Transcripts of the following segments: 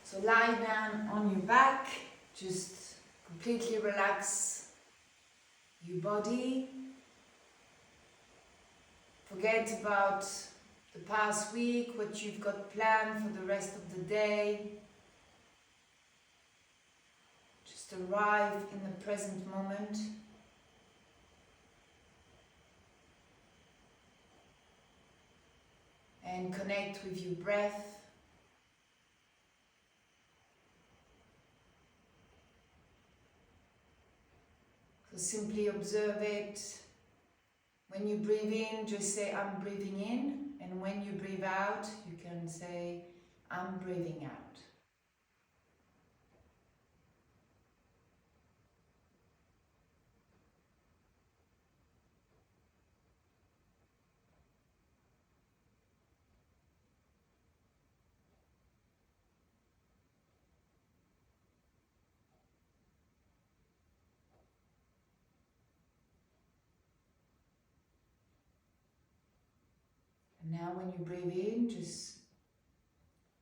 So lie down on your back, just completely relax your body. Forget about the past week, what you've got planned for the rest of the day. Just arrive in the present moment. And connect with your breath. So simply observe it. When you breathe in, just say, I'm breathing in. And when you breathe out, you can say, I'm breathing out. And now when you breathe in, just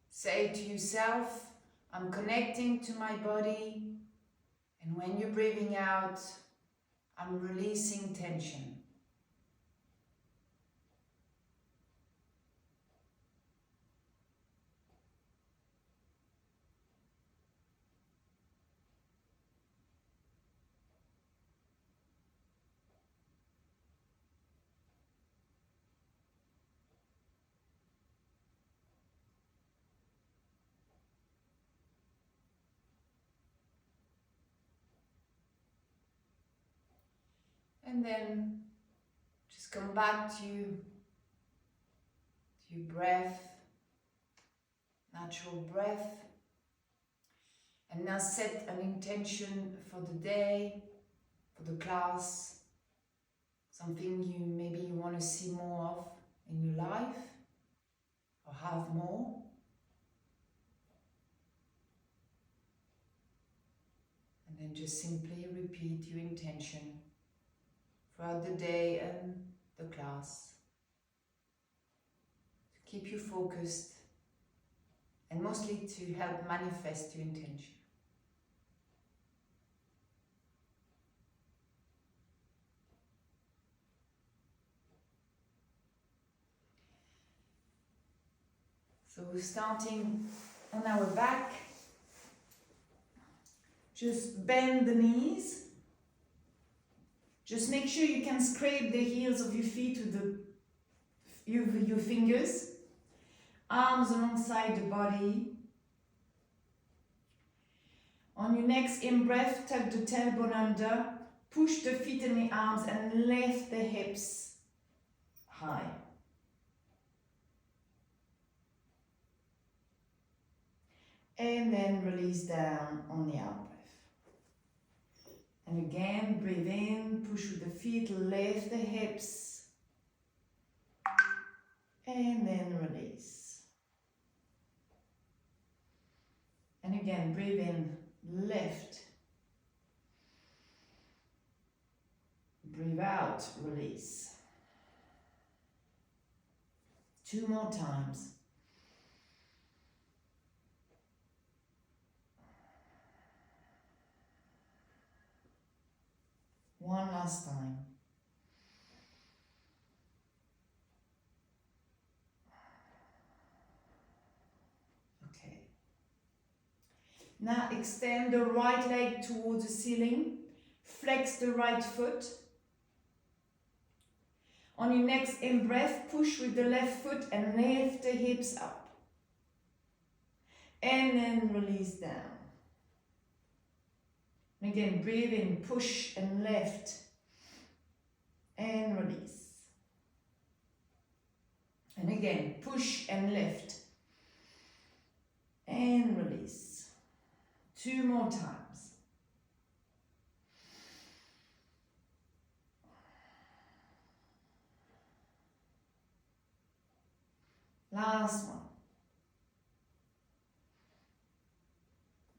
say to yourself, I'm connecting to my body. And when you're breathing out, I'm releasing tension. And then just come back to your breath, natural breath. And now set an intention for the day, for the class, something maybe you want to see more of in your life, or have more. And then just simply repeat your intention throughout the day and the class to keep you focused and mostly to help manifest your intention. So we're starting on our back. Just bend the knees. Just make sure you can scrape the heels of your feet with your fingers. Arms alongside the body. On your next in-breath, tuck the tailbone under. Push the feet and the arms and lift the hips high. And then release down on the out breath. And again, breathe in, push with the feet, lift the hips. And then release. And again, breathe in, lift. Breathe out, release. 2 more times. One last time. Okay. Now extend the right leg towards the ceiling. Flex the right foot. On your next in-breath, push with the left foot and lift the hips up. And then release down. And again, breathe in, push and lift. And release. And again, push and lift. And release. 2 more times. Last one.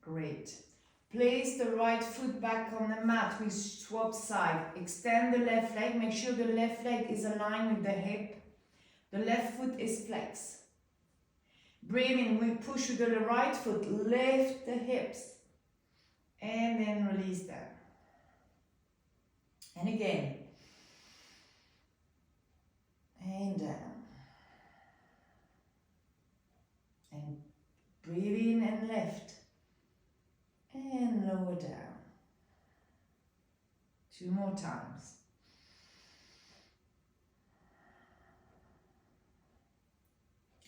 Great. Place the right foot back on the mat. We swap side. Extend the left leg. Make sure the left leg is aligned with the hip. The left foot is flexed. Breathe in, we push with the right foot, lift the hips, and then release down. And again, and down. And breathe in and lift, and lower down. 2 more times.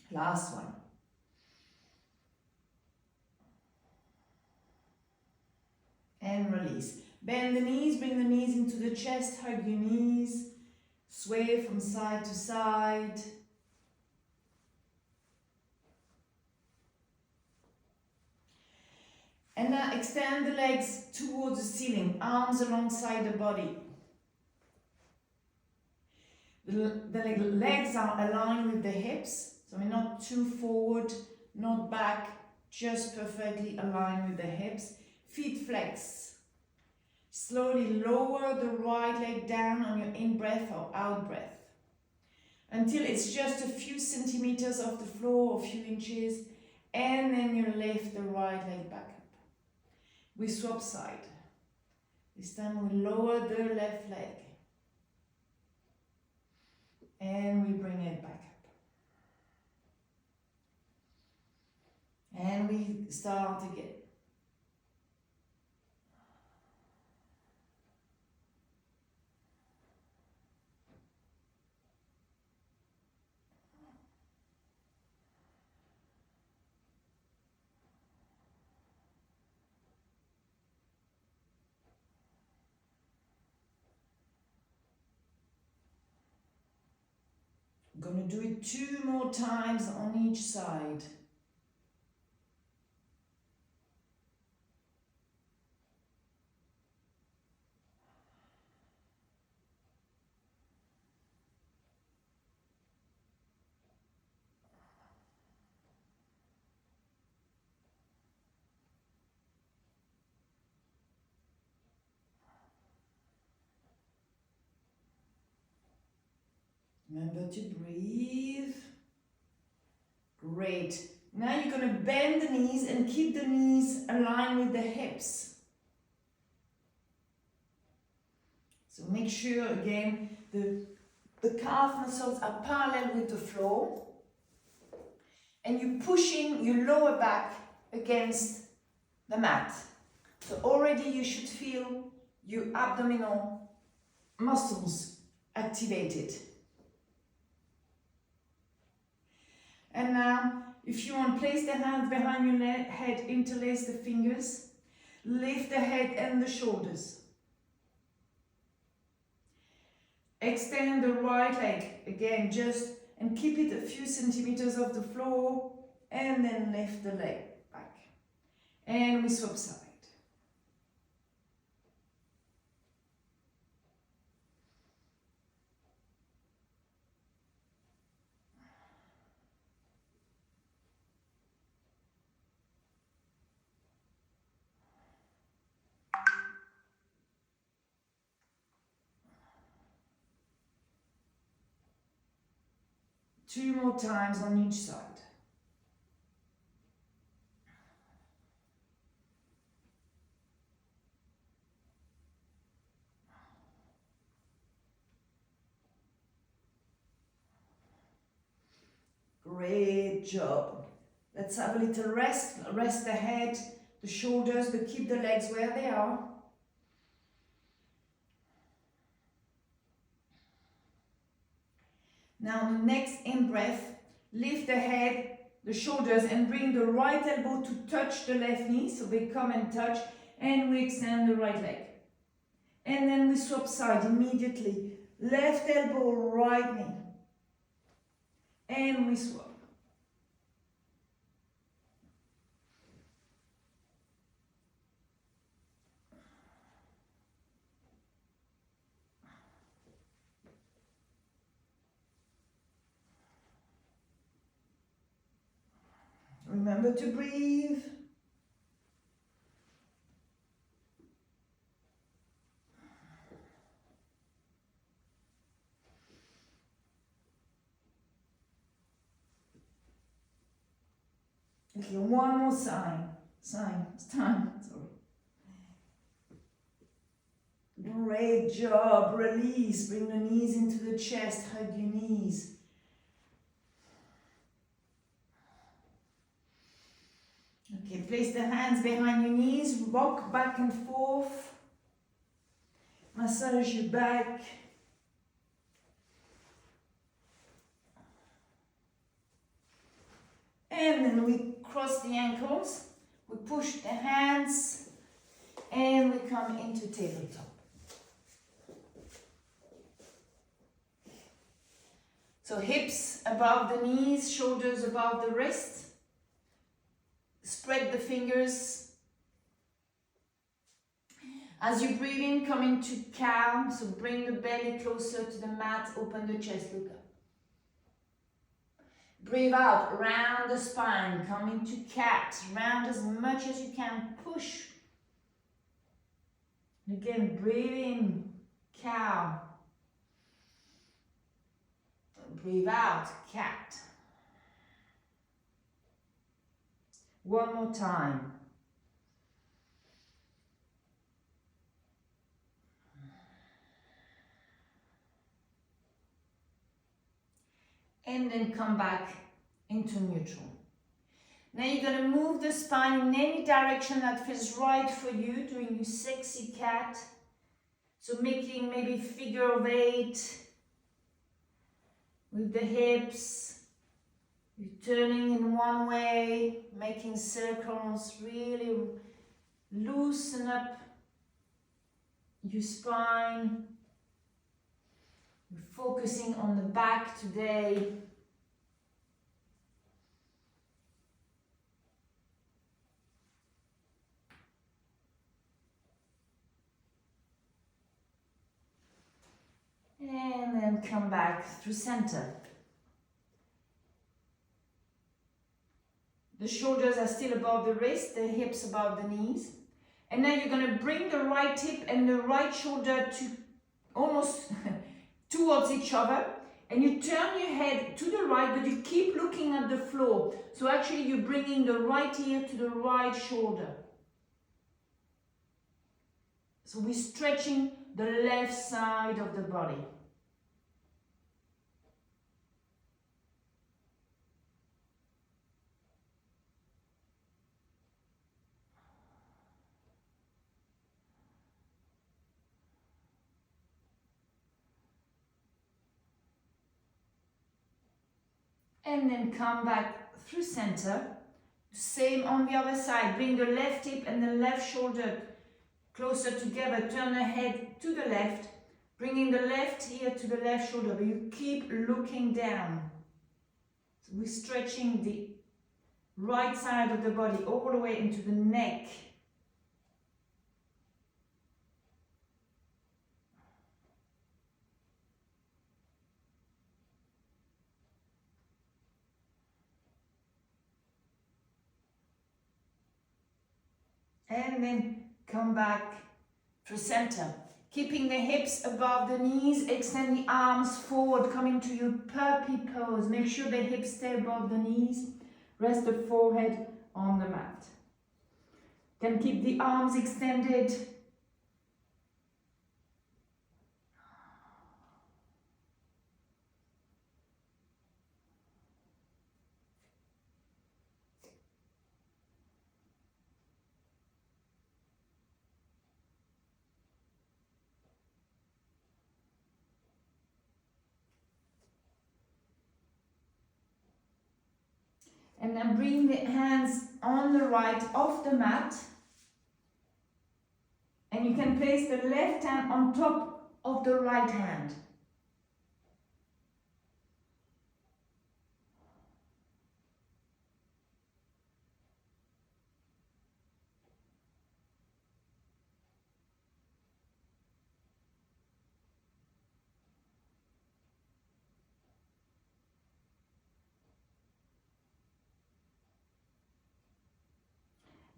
Last one. And release. Bend the knees, bring the knees into the chest, hug your knees, sway from side to side. And now extend the legs towards the ceiling, arms alongside the body. The legs are aligned with the hips, so we're not too forward, not back, just perfectly aligned with the hips. Feet flex. Slowly lower the right leg down on your in-breath or out-breath until it's just a few centimeters off the floor, a few inches, and then you lift the right leg back up. We swap side. This time we lower the left leg and we bring it back up. And we start again. I'm going to do it 2 more times on each side. Remember to breathe. Great. Now you're going to bend the knees and keep the knees aligned with the hips. So make sure again the calf muscles are parallel with the floor. And you're pushing your lower back against the mat. So already you should feel your abdominal muscles activated. And now, if you want, place the hands behind your head, interlace the fingers, lift the head and the shoulders. Extend the right leg, again, and keep it a few centimeters off the floor, and then lift the leg back. And we swap side. Two more times on each side. Great job. Let's have a little rest. Rest the head, the shoulders, but keep the legs where they are. Now the next in-breath, lift the head, the shoulders, and bring the right elbow to touch the left knee, so they come and touch, and we extend the right leg. And then we swap side immediately. Left elbow, right knee. And we swap. Remember to breathe. here. One more sign. It's time. Sorry. Great job. Release. Bring the knees into the chest. Hug your knees. Okay, place the hands behind your knees. Rock back and forth. Massage your back. And then we cross the ankles. We push the hands. And we come into tabletop. So hips above the knees, shoulders above the wrist. Spread the fingers. As you breathe in, come into cow. So bring the belly closer to the mat, open the chest, look up. Breathe out, round the spine, come into cat. Round as much as you can, push. Again, breathe in, cow. Breathe out, cat. One more time. And then come back into neutral. Now you're going to move the spine in any direction that feels right for you, doing your sexy cat. So making maybe figure of 8 with the hips. You're turning in one way, making circles, really loosen up your spine. We're focusing on the back today. And then come back through center. The shoulders are still above the wrist, the hips above the knees. And now you're going to bring the right hip and the right shoulder to almost towards each other. And you turn your head to the right, but you keep looking at the floor. So actually you're bringing the right ear to the right shoulder. So we're stretching the left side of the body. And then come back through center. Same on the other side. Bring the left hip and the left shoulder closer together. Turn the head to the left. Bringing the left ear to the left shoulder. But you keep looking down. So we're stretching the right side of the body all the way into the neck. And then come back through center. Keeping the hips above the knees, extend the arms forward, coming to your puppy pose. Make sure the hips stay above the knees. Rest the forehead on the mat. Can keep the arms extended. And then bring the hands on the right off the mat. And you can place the left hand on top of the right hand.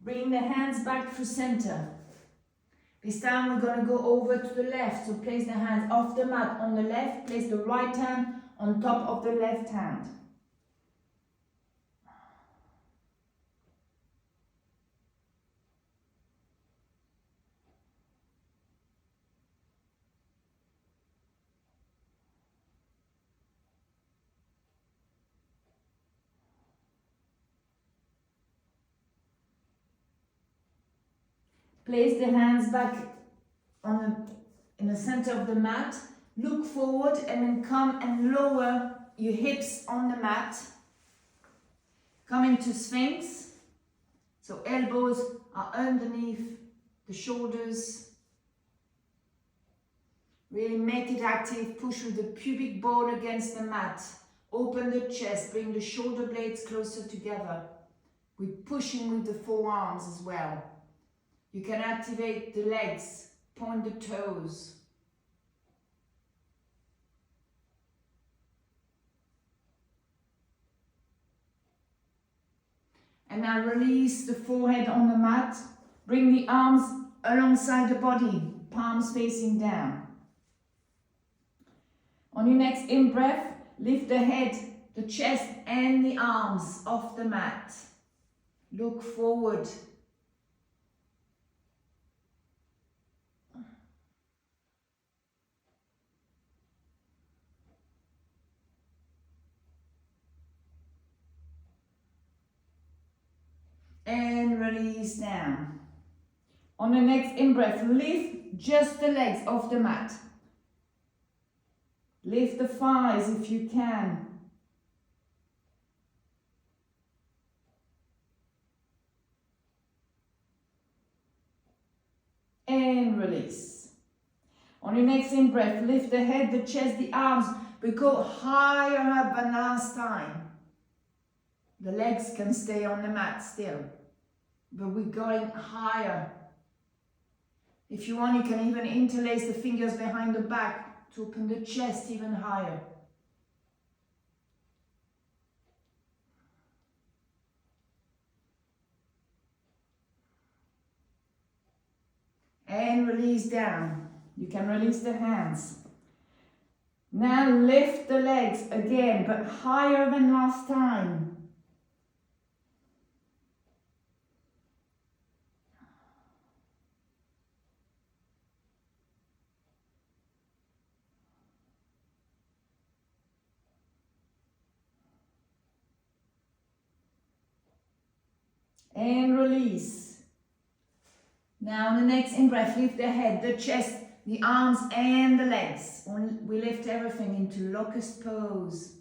Bring the hands back through center. This time we're going to go over to the left. So place the hands off the mat on the left. Place the right hand on top of the left hand. Place the hands back in the center of the mat. Look forward and then come and lower your hips on the mat. Come into Sphinx. So elbows are underneath the shoulders. Really make it active. Push with the pubic bone against the mat. Open the chest. Bring the shoulder blades closer together. We're pushing with the forearms as well. You can activate the legs. Point the toes. And now release the forehead on the mat. Bring the arms alongside the body, palms facing down. On your next in-breath, lift the head, the chest and the arms off the mat. Look forward. And release down. On the next in-breath, lift just the legs off the mat. Lift the thighs if you can. And release. On your next in-breath, lift the head, the chest, the arms, but go higher up than last time. The legs can stay on the mat still, but we're going higher. If you want, you can even interlace the fingers behind the back to open the chest even higher. And release down. You can release the hands. Now lift the legs again, but higher than last time. And release. Now on the next in-breath, lift the head, the chest, the arms and the legs. We lift everything into locust pose.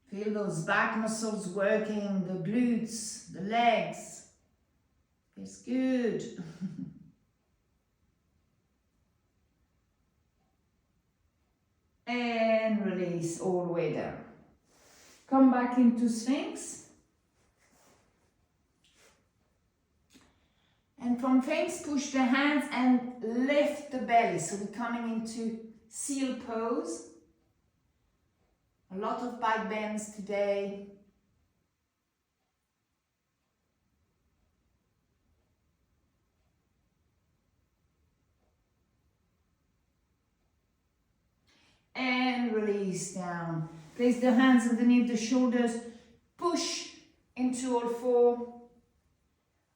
Feel those back muscles working, the glutes, the legs. It's good. And release all the way down. Come back into Sphinx. And from Sphinx, push the hands and lift the belly. So we're coming into seal pose. A lot of back bends today. And release down. Place the hands underneath the shoulders. Push into all four.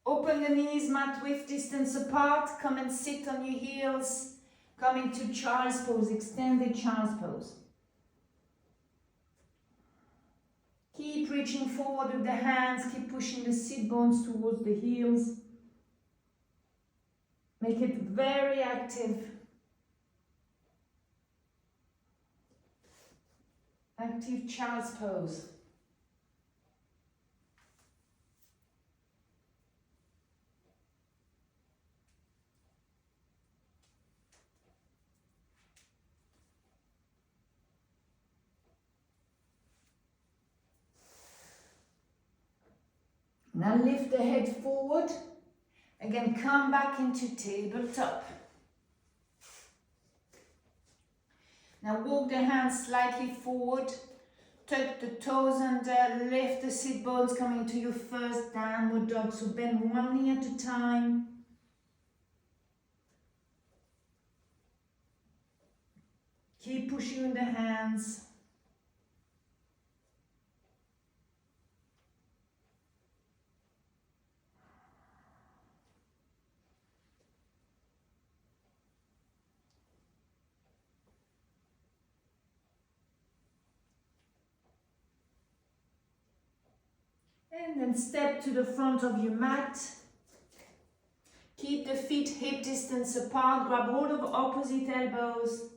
Open the knees, mat width distance apart. Come and sit on your heels. Come into child's pose, extended child's pose. Keep reaching forward with the hands. Keep pushing the sit bones towards the heels. Make it very active. Active child's pose. Now lift the head forward. Again, come back into tabletop. Now walk the hands slightly forward. Tuck the toes under. Lift the sit bones coming to your first downward dog. So bend one knee at a time. Keep pushing with the hands. And then step to the front of your mat. Keep the feet hip distance apart. Grab hold of opposite elbows.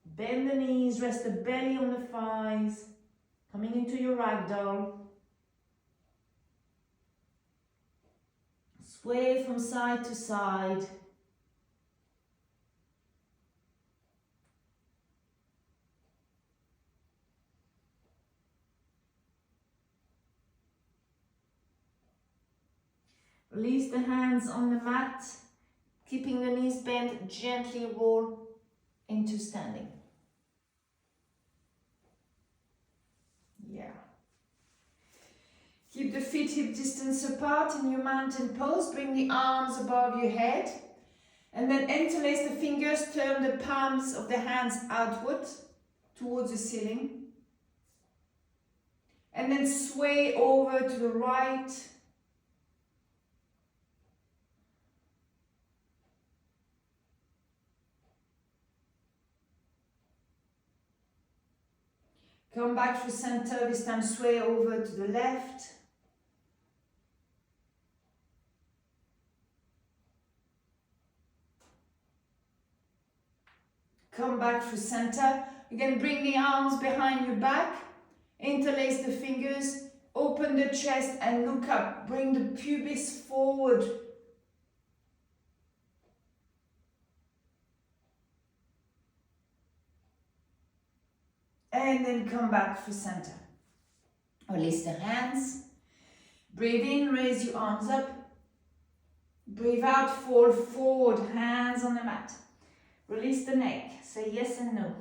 Bend the knees, rest the belly on the thighs. Coming into your ragdoll. Sway from side to side. Release the hands on the mat, keeping the knees bent, gently roll into standing. Yeah. Keep the feet hip distance apart in your mountain pose. Bring the arms above your head. And then interlace the fingers, turn the palms of the hands outward towards the ceiling. And then sway over to the right. Come back to center, this time sway over to the left. Come back to center. Again, bring the arms behind your back. Interlace the fingers. Open the chest and look up. Bring the pubis forward. And then come back to center. Release the hands. Breathe in, raise your arms up. Breathe out, fall forward, hands on the mat. Release the neck, say yes and no.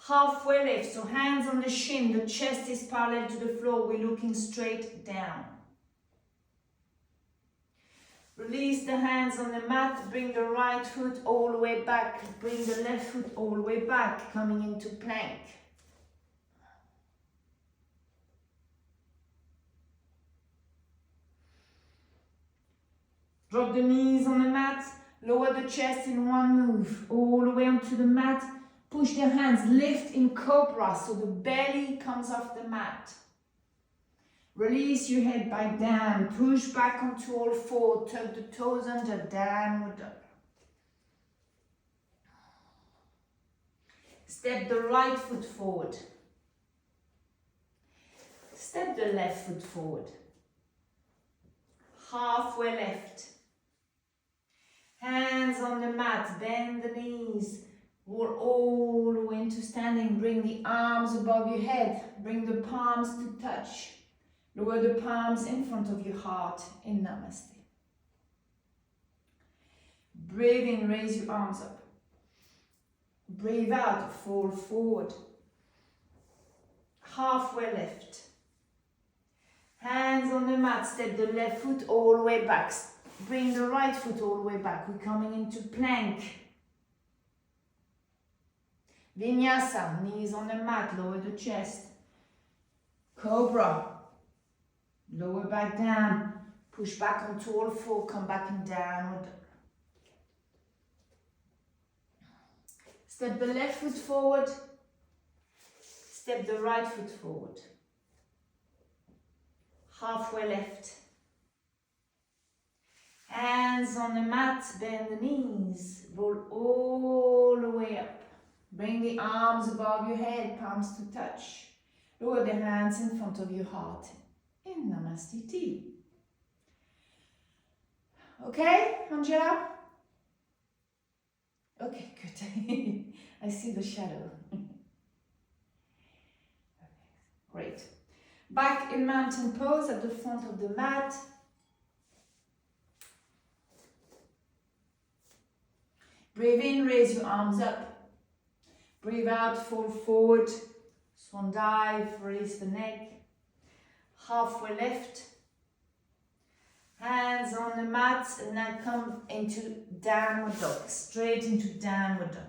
Halfway lift, so hands on the shin, the chest is parallel to the floor, we're looking straight down. Release the hands on the mat, bring the right foot all the way back, bring the left foot all the way back, coming into plank. Drop the knees on the mat, lower the chest in one move, all the way onto the mat, push the hands, lift in cobra, so the belly comes off the mat. Release your head back down, push back onto all four, tuck the toes under, downward dog. Step the right foot forward. Step the left foot forward. Halfway left. Hands on the mat, bend the knees, roll all the way into standing, bring the arms above your head, bring the palms to touch. Lower the palms in front of your heart in Namaste. Breathe in, raise your arms up. Breathe out, fall forward. Halfway left. Hands on the mat, step the left foot all the way back. Bring the right foot all the way back. We're coming into plank. Vinyasa, knees on the mat, lower the chest. Cobra. Lower back down, push back onto all four, come back in downward. Step the left foot forward, step the right foot forward. Halfway left. Hands on the mat, bend the knees, roll all the way up. Bring the arms above your head, palms to touch. Lower the hands in front of your heart. In Namaste Tea. Okay, Angela? Okay, good. I see the shadow. Great. Back in mountain pose at the front of the mat. Breathe in, raise your arms up. Breathe out, fall forward. Swan dive, release the neck. Halfway left, hands on the mat, and now come into downward dog, straight into downward dog.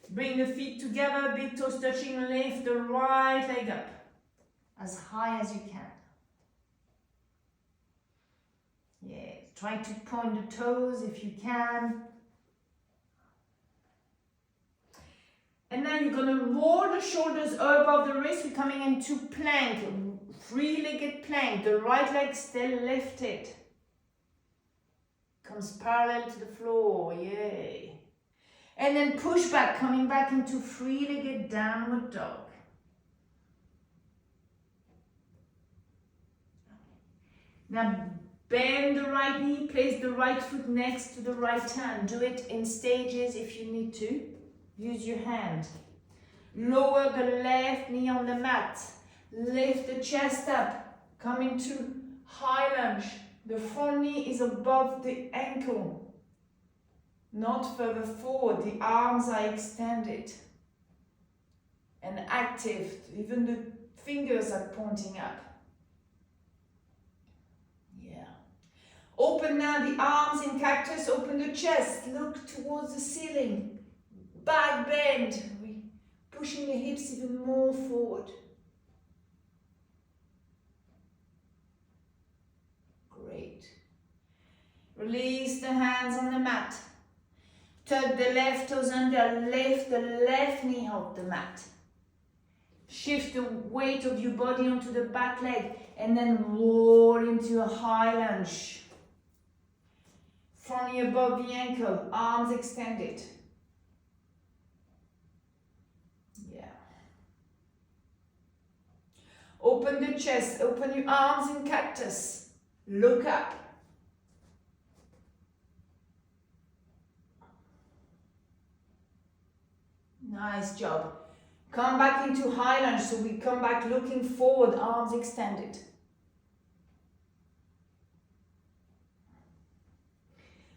Bring the feet together, big toes touching, lift the right leg up as high as you can. Yes. Try to point the toes if you can. And now you're going to roll the shoulders above the wrist. We're coming into plank, three-legged plank. The right leg still lifted. Comes parallel to the floor, yay. And then push back, coming back into three-legged downward dog. Now bend the right knee, place the right foot next to the right hand. Do it in stages if you need to. Use your hand. Lower the left knee on the mat. Lift the chest up. Come into high lunge. The front knee is above the ankle. Not further forward. The arms are extended and active. Even the fingers are pointing up. Yeah. Open now the arms in cactus. Open the chest. Look towards the ceiling. Back bend, pushing the hips even more forward. Great. Release the hands on the mat. Tuck the left toes under, lift the left knee off the mat. Shift the weight of your body onto the back leg and then roll into a high lunge. Front knee above the ankle, arms extended. Open the chest, open your arms in cactus. Look up. Nice job. Come back into high lunge, so we come back looking forward, arms extended.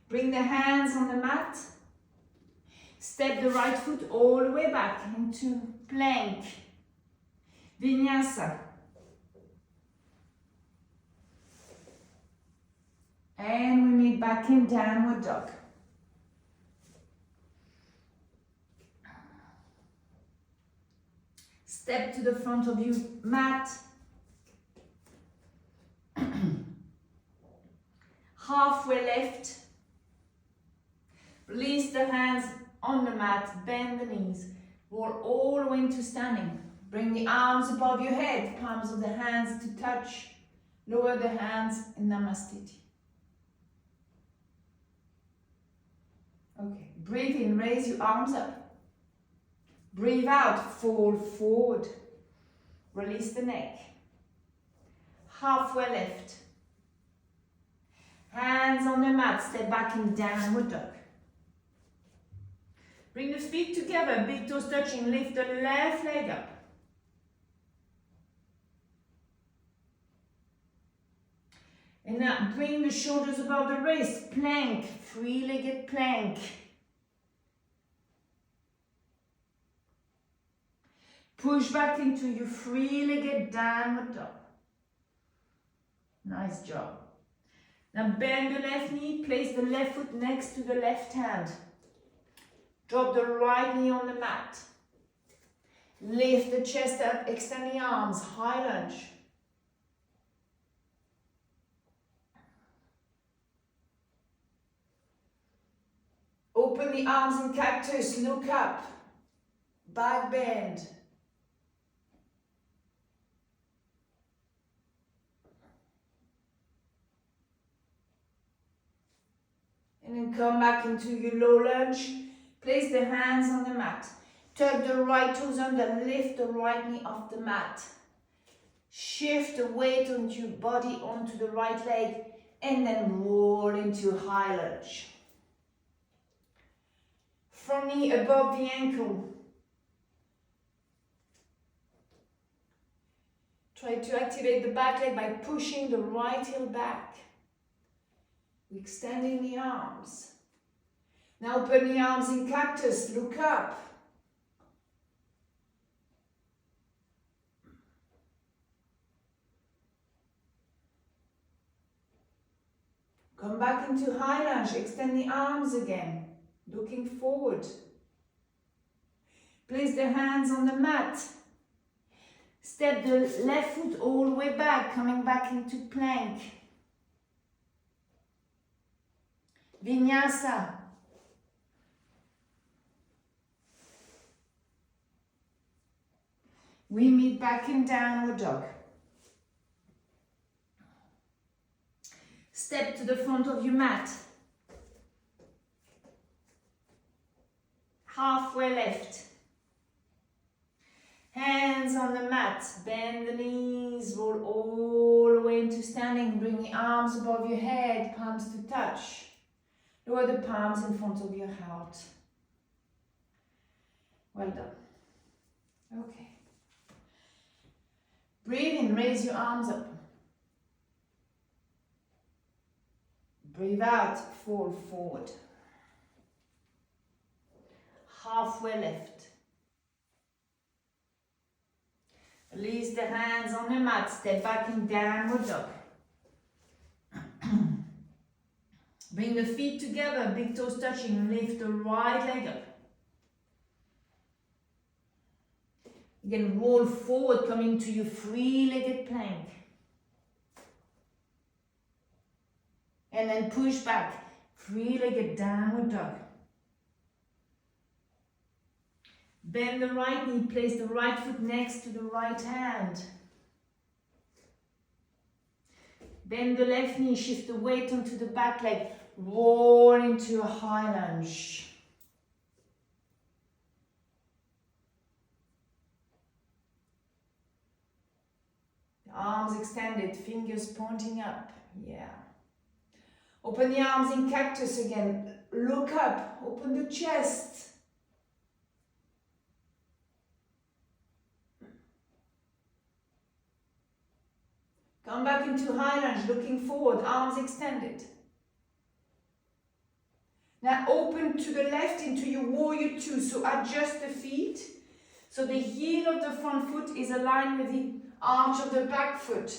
Bring the hands on the mat. Step the right foot all the way back into plank. Vinyasa. And we meet back in downward dog. Step to the front of your mat. Halfway lift. Release the hands on the mat, bend the knees. Roll all the way into standing. Bring the arms above your head, palms of the hands to touch. Lower the hands in Namaste. Okay, breathe in, raise your arms up. Breathe out, fall forward. Release the neck. Halfway lift. Hands on the mat, step back in downward dog. Bring the feet together, big toes touching, lift the left leg up. And now bring the shoulders above the wrist, plank, three-legged plank. Push back into your three-legged downward dog. Nice job. Now bend the left knee, place the left foot next to the left hand. Drop the right knee on the mat. Lift the chest up, extend the arms, high lunge. Open the arms in cactus, look up, back bend. And then come back into your low lunge. Place the hands on the mat. Tuck the right toes under, lift the right knee off the mat. Shift the weight of your body onto the right leg and then roll into high lunge. Front knee above the ankle. Try to activate the back leg by pushing the right heel back. Extending the arms. Now open the arms in cactus, look up. Come back into high lunge, extend the arms again, looking forward. Place the hands on the mat. Step the left foot all the way back, coming back into plank. Vinyasa. We meet back in downward dog. Step to the front of your mat. Halfway left. Hands on the mat. Bend the knees. Roll all the way into standing. Bring the arms above your head. Palms to touch. Lower the palms in front of your heart. Well done. Okay. Breathe in, raise your arms up. Breathe out, fall forward. Halfway left. Release the hands on the mat, step back in downward dog. Bring the feet together, big toes touching, lift the right leg up. Again, roll forward, coming to your three-legged plank. And then push back, three-legged downward dog. Bend the right knee, place the right foot next to the right hand. Bend the left knee, shift the weight onto the back leg, roll into a high lunge. Arms extended, fingers pointing up. Yeah. Open the arms in cactus again. Look up, open the chest. Come back into high lunge, looking forward, arms extended. Now open to the left into your warrior two. So adjust the feet. So the heel of the front foot is aligned with the arch of the back foot.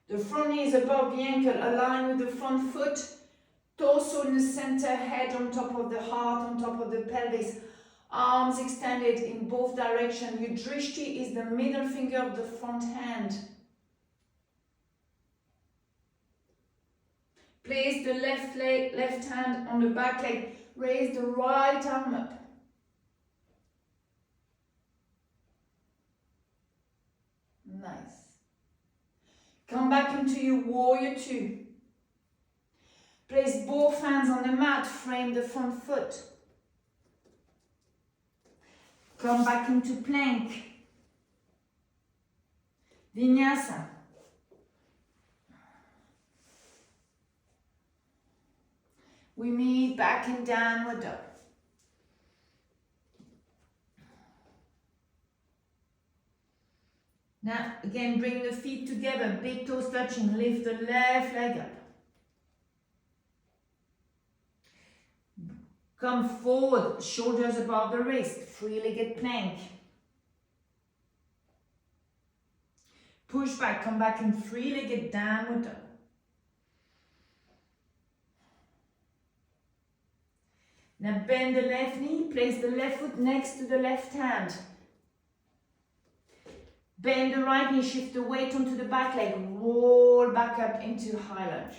The front knee is above the ankle, aligned with the front foot. Torso in the center, head on top of the heart, on top of the pelvis. Arms extended in both directions. Your drishti is the middle finger of the front hand. Place the left hand on the back leg. Raise the right arm up. Nice. Come back into your warrior two. Place both hands on the mat, frame the front foot. Come back into plank. Vinyasa. We meet back in downward dog. Now, again, bring the feet together, big toes touching, lift the left leg up. Come forward, shoulders above the wrist, three-legged plank. Push back, come back in three-legged downward dog. Now bend the left knee, place the left foot next to the left hand. Bend the right knee, shift the weight onto the back leg, roll back up into high lunge.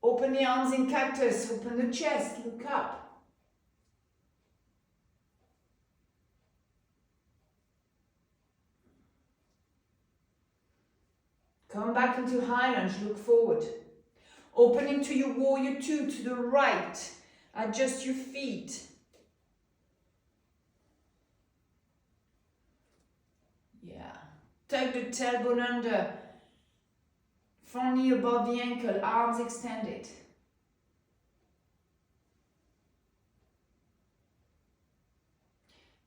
Open the arms in cactus, open the chest, look up. Come back into high lunge, look forward. Open into your warrior two to the right. Adjust your feet. Yeah. Tuck the tailbone under. Front knee above the ankle, arms extended.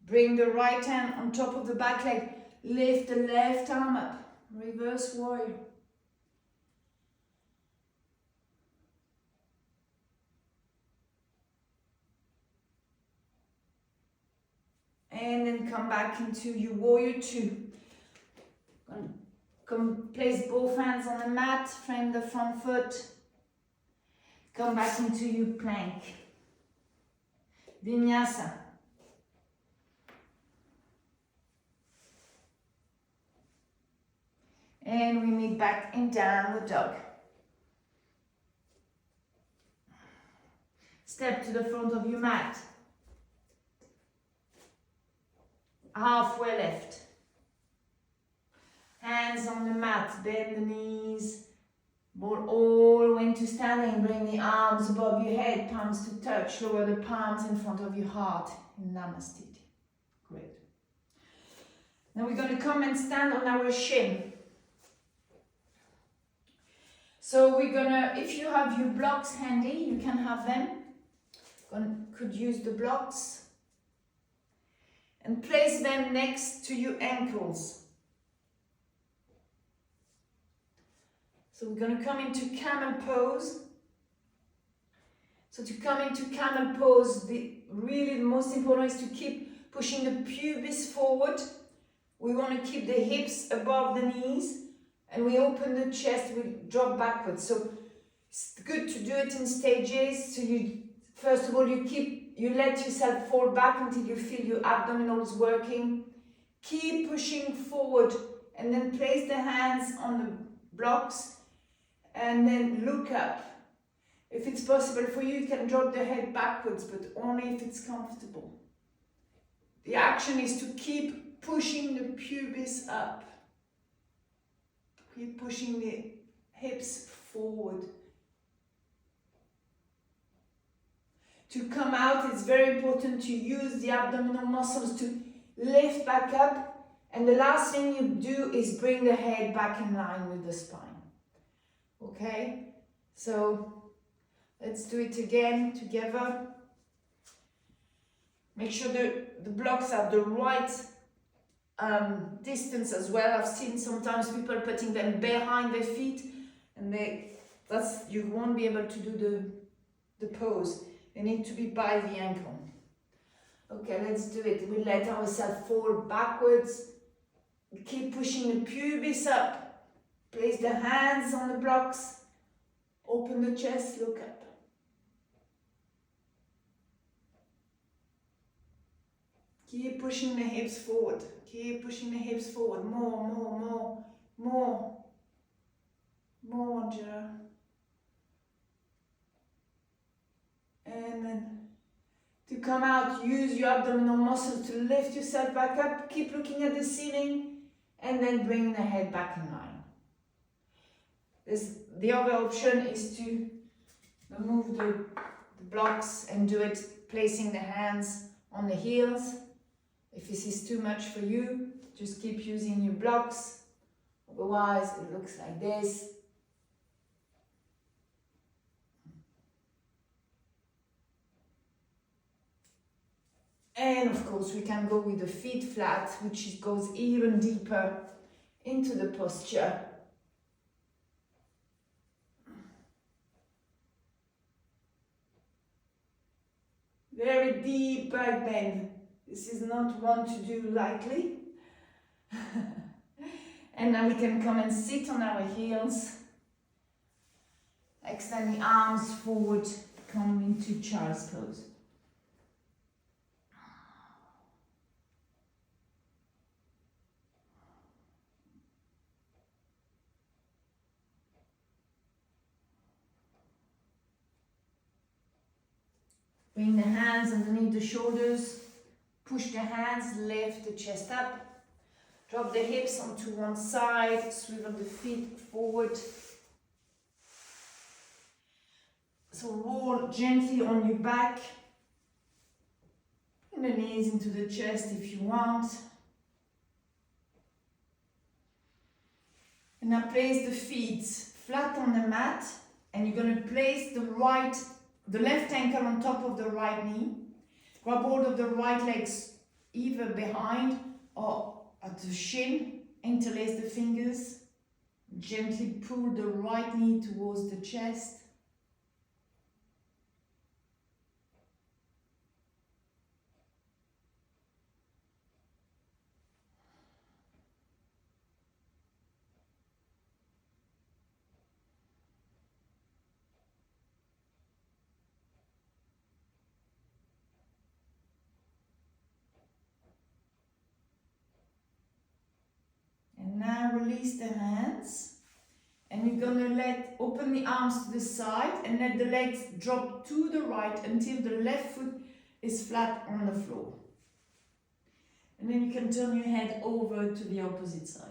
Bring the right hand on top of the back leg. Lift the left arm up. Reverse warrior. And then come back into your warrior two. Come place both hands on the mat, frame the front foot. Come back into your plank. Vinyasa. And we meet back in downward dog. Step to the front of your mat. Halfway left. Hands on the mat, bend the knees. Ball all the way into standing. Bring the arms above your head, palms to touch. Lower the palms in front of your heart in Namaste. Great. Now we're going to come and stand on our shin. So we're going to, if you have your blocks handy, you can have them. Could use the blocks. And place them next to your ankles. So we're going to come into camel pose. So to come into camel pose, the most important is to keep pushing the pubis forward. We want to keep the hips above the knees, and we open the chest, we drop backwards. So it's good to do it in stages. So first of all, you let yourself fall back until you feel your abdominals working. Keep pushing forward, and then place the hands on the blocks, and then look up. If it's possible for you, you can drop the head backwards, but only if it's comfortable. The action is to keep pushing the pubis up. Keep pushing the hips forward. To come out, it's very important to use the abdominal muscles to lift back up. And the last thing you do is bring the head back in line with the spine. Okay? So let's do it again together. Make sure the blocks are the right distance as well. I've seen sometimes people putting them behind their feet, and you won't be able to do the pose. They need to be by the ankle. Okay, let's do it. We let ourselves fall backwards. Keep pushing the pubis up. Place the hands on the blocks. Open the chest, look up. Keep pushing the hips forward. Keep pushing the hips forward. More, Jira. And then to come out, use your abdominal muscles to lift yourself back up. Keep looking at the ceiling, and then bring the head back in line. The other option is to remove the blocks and do it placing the hands on the heels. If this is too much for you, just keep using your blocks. Otherwise, it looks like this. And of course, we can go with the feet flat, which goes even deeper into the posture. Very deep back bend. This is not one to do lightly. And now we can come and sit on our heels. Extend the arms forward, come into child's pose. Bring the hands underneath the shoulders. Push the hands, lift the chest up. Drop the hips onto one side, swivel the feet forward. So roll gently on your back. Bring the knees into the chest if you want. And now place the feet flat on the mat, and you're going to place the left ankle on top of the right knee. Grab hold of the right legs either behind or at the shin. Interlace the fingers. Gently pull the right knee towards the chest. Now release the hands. And you're gonna open the arms to the side and let the legs drop to the right until the left foot is flat on the floor. And then you can turn your head over to the opposite side.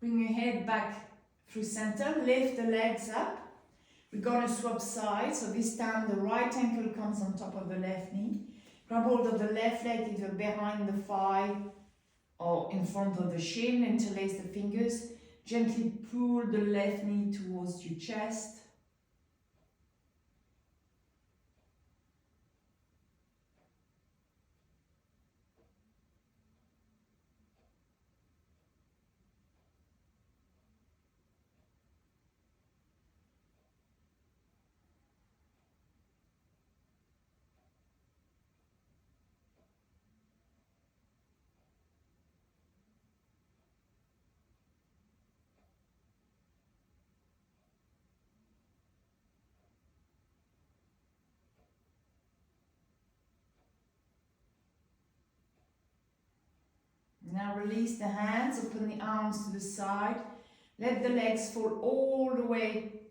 Bring your head back through center, lift the legs up. We're going to swap sides, so this time the right ankle comes on top of the left knee. Grab hold of the left leg either behind the thigh or in front of the shin, interlace the fingers. Gently pull the left knee towards your chest. Now release the hands, open the arms to the side. Let the legs fall all the way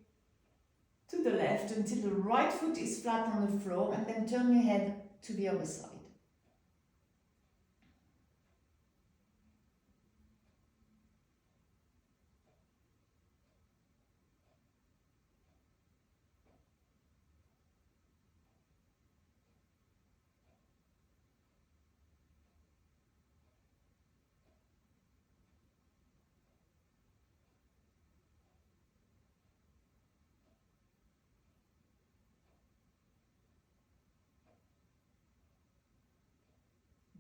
to the left until the right foot is flat on the floor, and then turn your head to the other side.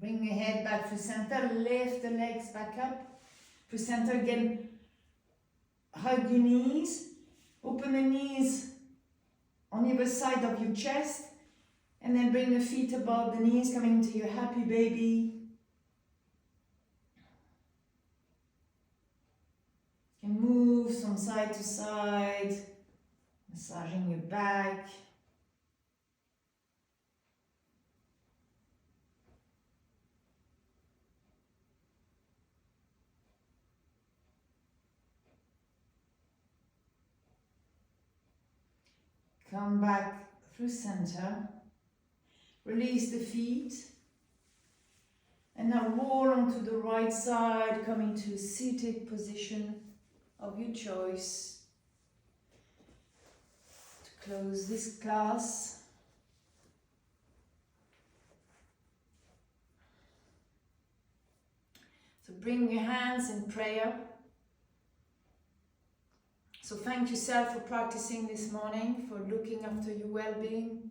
Bring your head back to center, lift the legs back up. To center again, hug your knees, open the knees on either side of your chest, and then bring the feet above the knees, coming to your happy baby. You can move from side to side, massaging your back. Come back through center, release the feet, and now roll onto the right side, coming to a seated position of your choice. To close this class, so bring your hands in prayer. So thank yourself for practicing this morning, for looking after your well-being.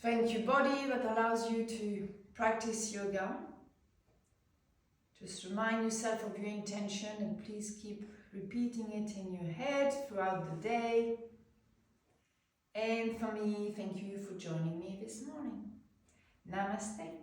Thank your body that allows you to practice yoga. Just remind yourself of your intention and please keep repeating it in your head throughout the day. And for me, thank you for joining me this morning. Namaste.